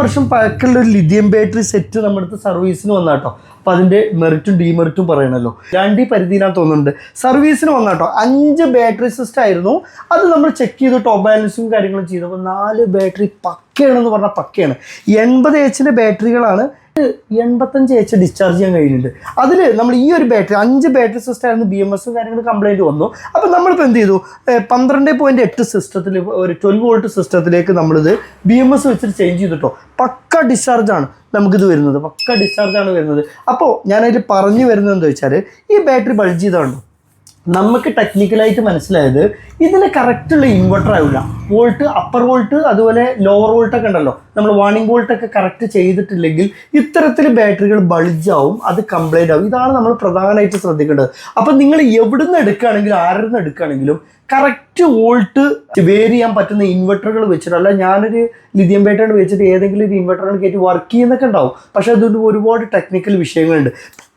വർഷം പഴക്കമുള്ള ഒരു ലിഥിയം ബാറ്ററി സെറ്റ് നമ്മുടെ അടുത്ത് സർവീസിന് വന്നാട്ടോ. അപ്പോൾ അതിൻ്റെ മെറിറ്റും ഡീമെറിറ്റും പറയണമല്ലോ. 2 പരിധിയിലാണ് തോന്നുന്നുണ്ട്. സർവീസിന് വന്നാട്ടോ 5 ബാറ്ററി സിസ്റ്റം ആയിരുന്നു. അത് നമ്മൾ ചെക്ക് ചെയ്ത് ടോപ്പ് ബാലൻസും കാര്യങ്ങളും ചെയ്തപ്പോൾ 4 ബാറ്ററി പക്കയാണെന്ന് പറഞ്ഞാൽ പക്കയാണ്. 80 H ബാറ്ററികളാണ്. 85 H ഡിസ്ചാർജ് ചെയ്യാൻ കഴിയുന്നുണ്ട്. അതിൽ നമ്മൾ ഈ ഒരു ബാറ്ററി 5 ബാറ്ററി സിസ്റ്റം ആയിരുന്നു. BMS കാര്യങ്ങൾ കംപ്ലൈൻറ്റ് വന്നു. അപ്പോൾ നമ്മളിപ്പോൾ എന്ത് ചെയ്തു, 12.8 സിസ്റ്റത്തിൽ ഒരു 12 വോൾട്ട് സിസ്റ്റത്തിലേക്ക് നമ്മളിത് BMS വെച്ചിട്ട് ചേഞ്ച് ചെയ്തിട്ടോ. പക്ക ഡിസ്ചാർജാണ് നമുക്കിത് വരുന്നത്, പക്ക ഡിസ്ചാർജാണ് വരുന്നത്. അപ്പോൾ ഞാനതിൽ പറഞ്ഞു വരുന്നത് എന്താ വെച്ചാൽ, ഈ ബാറ്ററി ബൾജ് ചെയ്താണ്ടോ നമുക്ക് ടെക്നിക്കലായിട്ട് മനസ്സിലായത് ഇതിന് കറക്റ്റുള്ള ഇൻവെർട്ടർ ആവില്ല. വോൾട്ട്, അപ്പർ വോൾട്ട് അതുപോലെ ലോവർ വോൾട്ടൊക്കെ ഉണ്ടല്ലോ, നമ്മൾ വാണിംഗ് വോൾട്ടൊക്കെ കറക്റ്റ് ചെയ്തിട്ടില്ലെങ്കിൽ ഇത്തരത്തിൽ ബാറ്ററികൾ ബൾജാവും, അത് കംപ്ലൈൻ്റ് ആവും. ഇതാണ് നമ്മൾ പ്രധാനമായിട്ട് ശ്രദ്ധിക്കേണ്ടത്. അപ്പം നിങ്ങൾ എവിടുന്ന് എടുക്കുകയാണെങ്കിലും ആരിൽ നിന്ന് എടുക്കുകയാണെങ്കിലും കറക്റ്റ് വോൾട്ട് വേരി ചെയ്യാൻ പറ്റുന്ന ഇൻവെർട്ടറുകൾ വെച്ചിട്ടല്ല. ഞാനൊരു ലിഥിയം ബാറ്ററി വെച്ചിട്ട് ഏതെങ്കിലും ഒരു ഇൻവെർട്ടറുകൾ കയറ്റി വർക്ക് ചെയ്യുന്നൊക്കെ ഉണ്ടാവും. പക്ഷേ അതുകൊണ്ട് ഒരുപാട് ടെക്നിക്കൽ വിഷയങ്ങളുണ്ട്.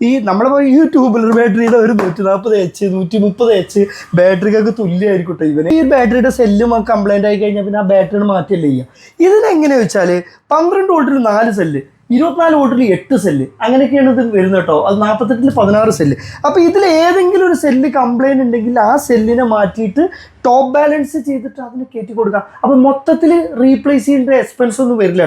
ഈ നമ്മളെ ഈ ട്യൂബുലർ ബാറ്ററിയുടെ ഒരു 140 H 130 H ബാറ്ററിക്കൊക്കെ തുല്യമായിരിക്കും കേട്ടോ ഇവന്. ഈ ബാറ്ററിയുടെ സെല്ലും കംപ്ലൈൻ്റ് ആയി കഴിഞ്ഞാൽ പിന്നെ ആ ബാറ്ററി മാറ്റിയല്ലേ ചെയ്യുക. ഇതിനെങ്ങനെയാ വെച്ചാൽ 12 വോൾട്ടിൽ 4 സെല്ല്, 24 വോൾട്ടിൽ 8 സെല്ല്, അങ്ങനെയൊക്കെയാണ് ഇത് വരുന്നത് കേട്ടോ. അത് 48 16 സെല്ല്. അപ്പോൾ ഇതിൽ ഏതെങ്കിലും ഒരു സെല്ല് കംപ്ലൈൻറ്റ് ഉണ്ടെങ്കിൽ ആ സെല്ലിനെ മാറ്റിയിട്ട് ടോപ്പ് ബാലൻസ് ചെയ്തിട്ട് അതിന് കയറ്റി കൊടുക്കാം. അപ്പോൾ മൊത്തത്തിൽ റീപ്ലേസ് ചെയ്യേണ്ട എക്സ്പെൻസ് ഒന്നും വരില്ല കേട്ടോ.